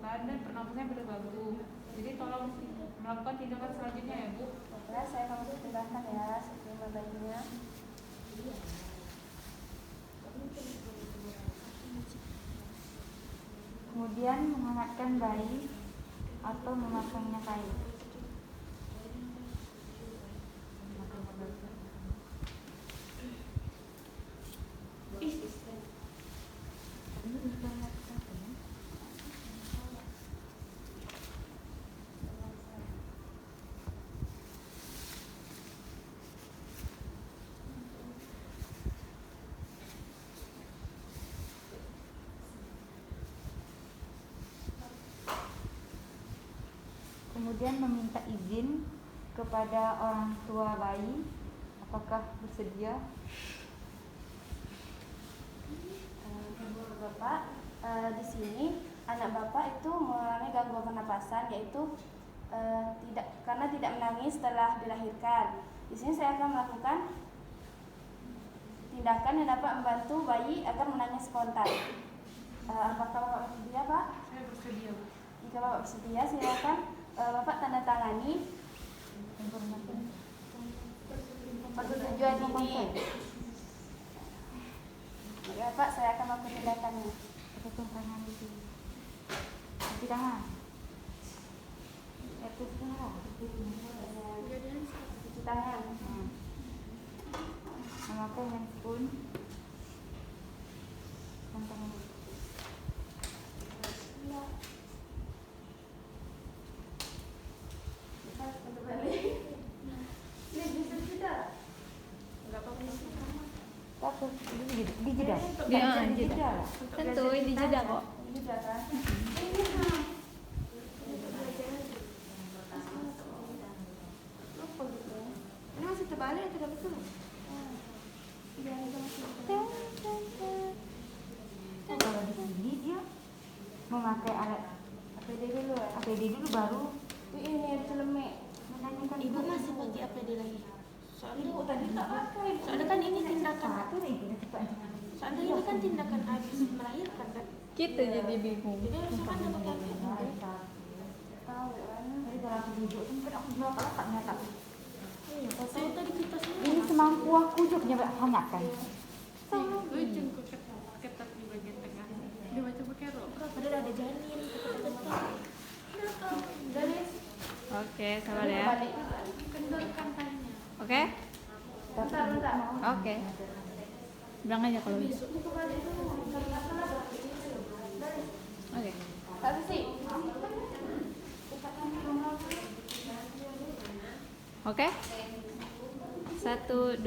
tenggorokan dan pernapasannya berbagu. Jadi tolong melakukan tindakan selanjutnya ya Bu. Oke, saya akan tindakan ya sebelum bayinya. Kemudian menghangatkan bayi atau memasangnya kain. Kemudian meminta izin kepada orang tua bayi, apakah bersedia? Bapak, di sini anak Bapak itu mengalami gangguan pernapasan, yaitu karena tidak menangis setelah dilahirkan. Di sini saya akan melakukan tindakan yang dapat membantu bayi agar menangis spontan. Apakah Bapak bersedia, Pak? Saya bersedia Bu. Jika Bapak bersedia, silakan Bapak tanda tangani persetujuan ini. Ya Pak, saya akan melakukan tindakannya. Potong tangan itu. Cuci tangan. Itu semua. Cuci tangan. Memakai handphone. Tangan. Di jeda. Tentu di jeda kok. Ini masih terbalik atau tidak betul? Kalau di sini dia memakai alat APD dulu ya. APD dulu baru Ini celemek. menanyakan. Ibu masih pakai APD lagi. Ibu tadi tak pakai. Soalnya kan ini tindakan. Satu deh itu cepat. Soalnya ini kan tindakan habis melahirkan kan. Kita jadi bingung. Jadi harusnya kan ada pakai APD. Tahu kan? Jadi kalau aku duduk kan aku berapa tak nyata. Iya, tahu tadi kita semua. Ini semampu aku juga punya hangatkan. Lucu kok ketat di bagian tengah. Dibaca pakai rok. Padahal ada janin. Oke, sabar ya. Kendorkan talinya. Oke? Bentar. Oke. Bilang aja kalau bisa. Oke. Kak Sisi. Oke? 1, 2.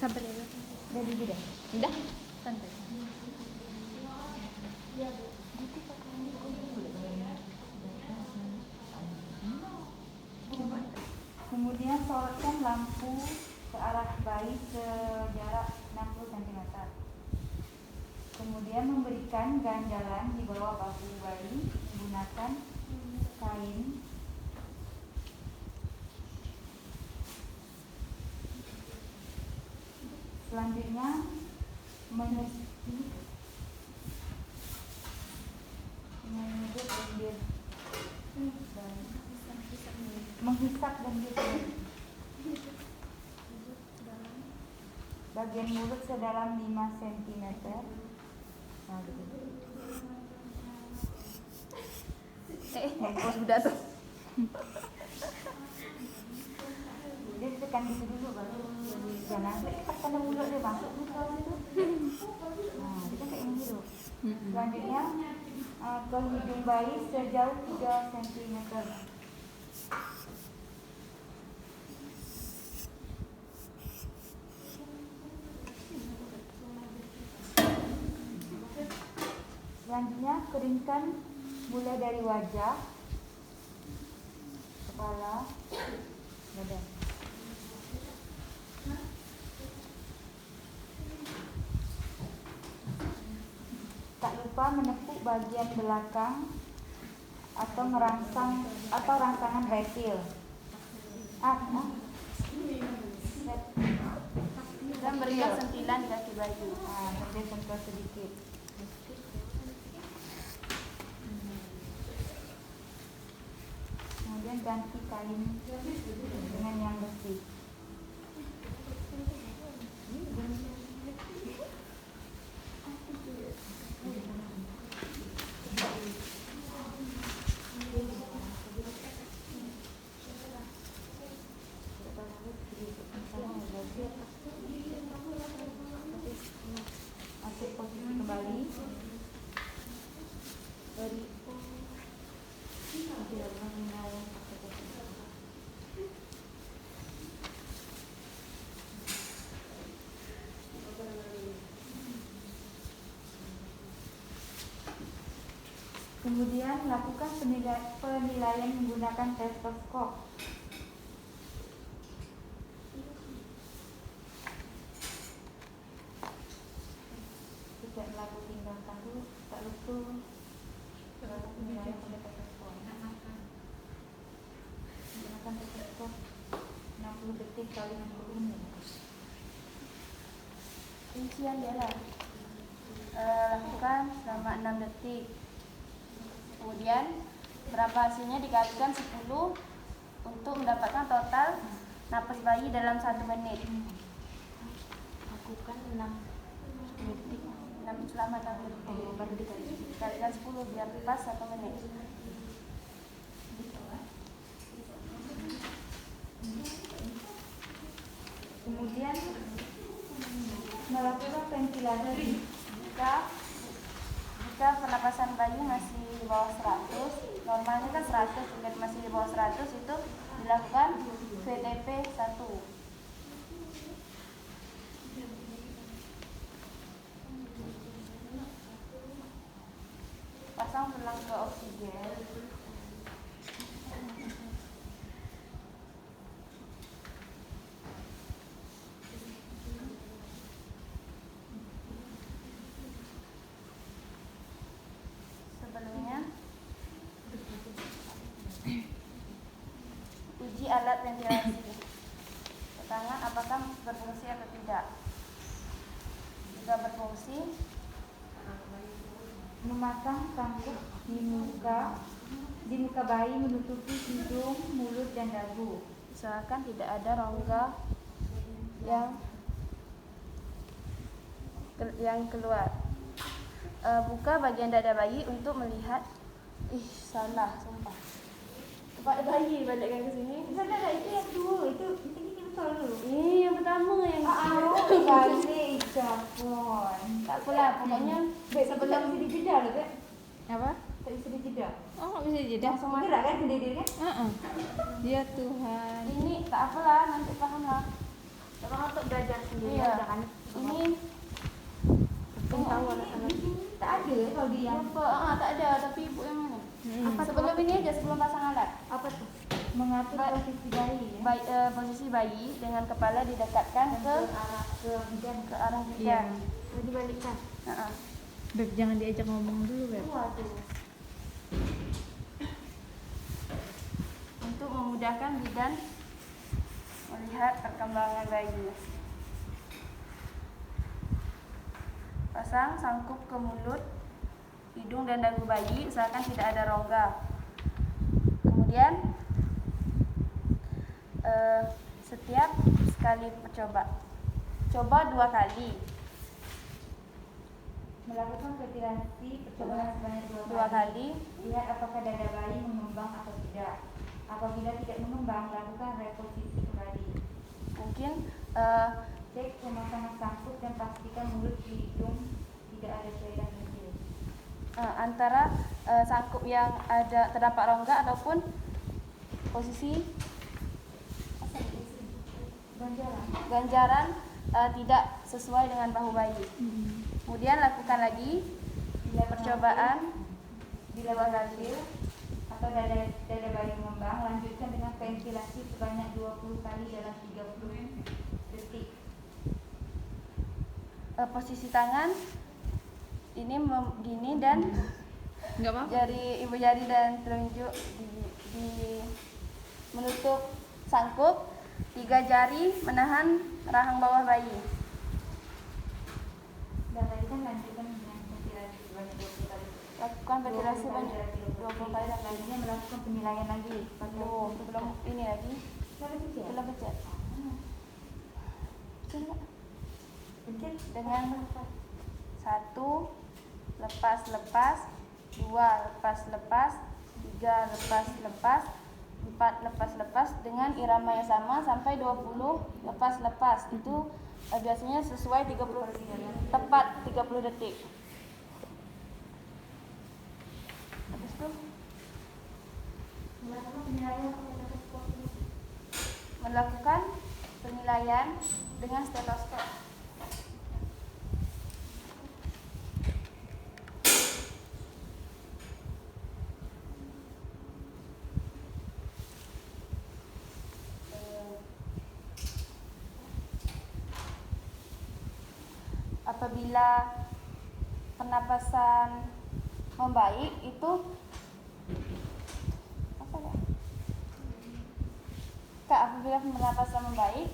Sabar ya. Udah di jeda. Udah? Santai. Kemudian sorotkan lampu ke arah bayi sejarak 60 cm. Kemudian memberikan ganjalan di bawah bahu bayi menggunakan kain. Selanjutnya menyisip menghisap dan bagian mulut sedalam 5 cm. Nah, gitu. Sudah tuh. Dia tekan gitu dulu baru jangan tekan mulut dia masuk ke situ. Nah, kita kayak ini dulu. Selanjutnya ke hidung bayi sejauh 3 cm. Selanjutnya keringkan mulai dari wajah, kepala, dada. berupa menepuk bagian belakang atau rangsangan rekil. Dan berikan sentilan di kaki baju. Sampai sentuh sedikit. Kemudian ganti kain dengan yang bersih. Masuk posisi kembali. Kemudian lakukan penilaian menggunakan stetoskop. Tidak laku tinggalkan dulu, tak lupa penilaian pada stetoskop. Gunakan stetoskop 60 detik kali 60 menit. Rincian dia lah. Lakukan selama 6 detik. Kemudian berapa hasilnya dikalikan 10 untuk mendapatkan total napas bayi dalam 1 menit. Lakukan 6 detik. Selama 6 detik. Baru dikali. Kalikan 10 biar pas 1 menit. Kemudian melakukan ventilasi. Jika pernapasan bayi masih di bawah 100, normalnya kan 100, jika masih di bawah 100 itu dilakukan VTP 1. Pasang tulang ke oksigen. Sebelumnya uji alat ventilasi tangan apakah berfungsi atau tidak. Jika berfungsi, Memasang sangkup di muka bayi menutupi hidung, mulut, dan dagu. usahakan tidak ada rongga yang keluar. Buka bagian dada bayi untuk melihat. Salah, sumpah. Tempat bayi balikkan ke sini. Tidak, itu yang kedua, itu kita betul dulu. Yang pertama yang Balik Japon. tak apalah, pokoknya Sebelum bisa dijeda loh, Kak. Apa? Tak bisa dijeda. Oh, nggak bisa jeda. langsung masuk. Gerak kan sendiri kan? Ya Tuhan. Ini tak apalah, nanti paham lah. Coba untuk belajar sendiri Iya. aja kan. Ini Tahu anak-anak. Tak ada kalau dia. tak ada, tapi ibu yang mana? Sebelum ini aja, sebelum pasang alat. Apa tuh? Mengatur posisi bayi ya. Posisi bayi dengan kepala didekatkan ke arah Iya. bidan. Dibalikkan. Beb, jangan diajak ngomong dulu, Beb. Waduh. Untuk memudahkan bidan melihat perkembangan bayi. Pasang sangkup ke mulut, hidung dan dagu bayi, usahakan tidak ada rongga. Kemudian setiap sekali coba 2 kali. Melakukan ventilasi percobaan sebanyak 2 kali. Lihat apakah dada bayi mengembang atau tidak. Apabila tidak mengembang, lakukan reposisi kembali. Mungkin Cek pemasangan sangkup dan pastikan mulut hidung tidak ada cairan kecil. antara sangkup yang ada terdapat rongga ataupun posisi ganjaran tidak sesuai dengan bahu bayi. Kemudian lakukan lagi percobaan Bila berhasil atau dada bayi mengembang, lanjutkan dengan ventilasi sebanyak 20 kali dalam 30 detik. posisi tangan ini gini dan Enggak apa-apa. ibu jari dan telunjuk menutup sangkup, 3 jari menahan rahang bawah bayi. Dan tadi kan lanjutkan dengan ventilasi sebanyak 20 kali. Lakukan ventilasi banyak 20 kali dan Selanjutnya melakukan penilaian lagi. belum ini lagi, Cara kecil. belum pencet. Coba. Pencet. Dengan 1 lepas, 2 lepas, 3 lepas, 4 lepas dengan irama yang sama sampai 20 lepas. Itu biasanya sesuai 30 tepat 30 detik. Habis itu melakukan penilaian dengan stetoskop. Apabila pernapasan membaik itu apa ya? Kak, apabila pernapasan membaik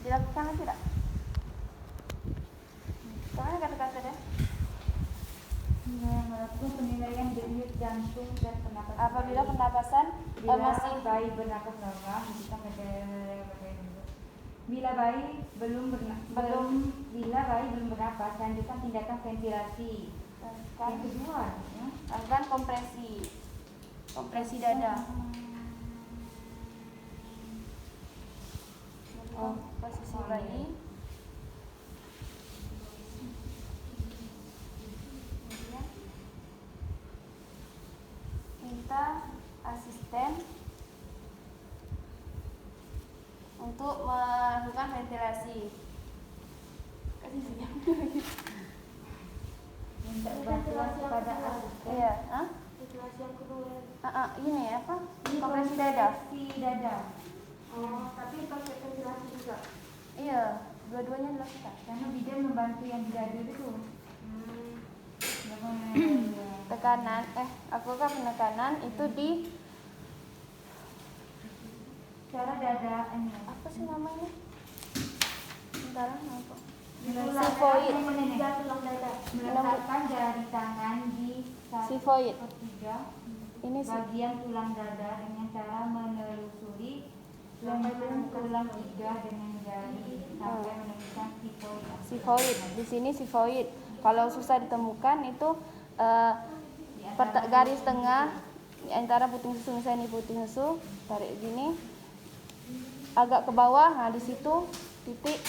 dilakukan lagi tidak? Kemana kata-kata deh? Melakukan penilaian denyut jantung dan pernapasan. Apabila pernapasan Bila masih bayi bernapas normal, kita bila bayi belum bernapas, lanjutkan tindakan ventilasi. Yang kedua, ya. lakukan kompresi dada. Posisi bayi. Kemudian minta asisten untuk melakukan ventilasi. Kasih senyum. Minta bantuan kepada asisten. Iya, hah? Ventilasi yang kedua. Ini apa? Kompresi dada. Kompresi dada. Oh, tapi pakai ventilasi juga. Iya, dua-duanya dilakukan. Karena bidan membantu yang di dada itu. Tekanan, lakukan penekanan itu di Cara dada ini. apa sih namanya? Bentar, apa? Sifoid. Tulang dada. Meletakkan jari tangan di Sifoid. 1/3 Ini sih bagian tulang dada dengan cara menelusuri lengkung tulang iga dengan jari sampai menemukan sifoid. sifoid. Di sini sifoid. Kalau susah ditemukan itu garis tengah di antara puting susu, misalnya ini puting susu, tarik gini agak ke bawah, nah di situ titik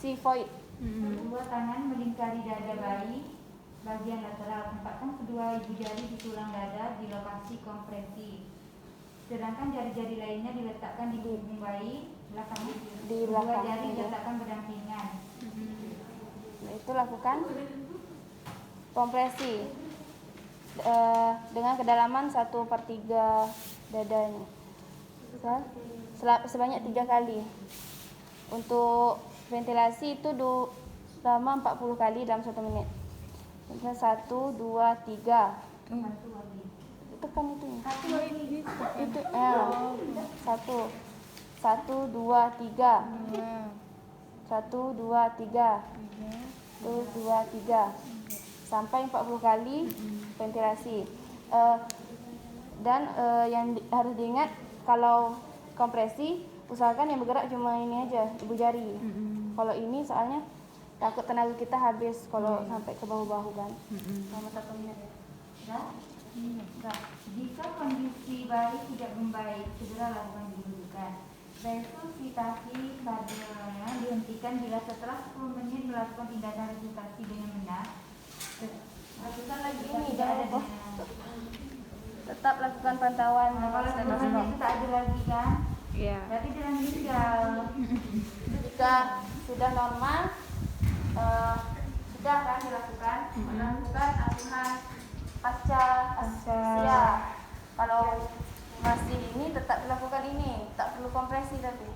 sifoid. Kedua tangan melingkari dada bayi bagian lateral, tempatkan kedua ibu jari di tulang dada di lokasi kompresi. Sedangkan jari-jari lainnya diletakkan di punggung bayi belakangnya. Di Kedua belakang, jari iya. diletakkan berdampingan. Nah, itu lakukan kompresi dengan kedalaman 1/3 dadanya. Sebanyak 3 kali. Untuk ventilasi itu selama 40 kali dalam 1 menit. Misalnya 1, 2, 3. Tekan itu. Itu 1, 2, 3. 1, 2, 3. 1, 2, 3. Sampai 40 kali ventilasi. Dan yang harus diingat kalau kompresi usahakan yang bergerak cuma ini aja, ibu jari. Kalau ini soalnya takut tenaga kita habis kalau sampai ke bahu-bahu kan. Selama 1 menit ya. Nah, jika kondisi bayi tidak membaik, segera lakukan dirujukan. Resusitasi kadernya dihentikan bila setelah 10 menit melakukan tindakan resusitasi dengan benar. Lakukan lagi ini, Tidak jangan ada lupa. dengan- Tetap lakukan pantauan. Nah, kalau 10 menit itu tak ada lagi kan? Iya. Berarti dia meninggal. Jika sudah normal, sudah kan dilakukan melakukan asuhan pasca asia. Kalau masih ini tetap dilakukan ini, tak perlu kompresi tapi.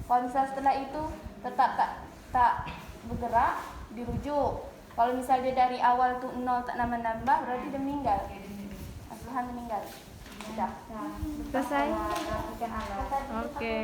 Kalau misalnya setelah itu tetap tak bergerak, dirujuk. Kalau misalnya dia dari awal tuh 0 tak nambah-nambah, berarti dia meninggal. Asuhan meninggal. Sudah. Nah, Selesai? rapikan alat. Oke.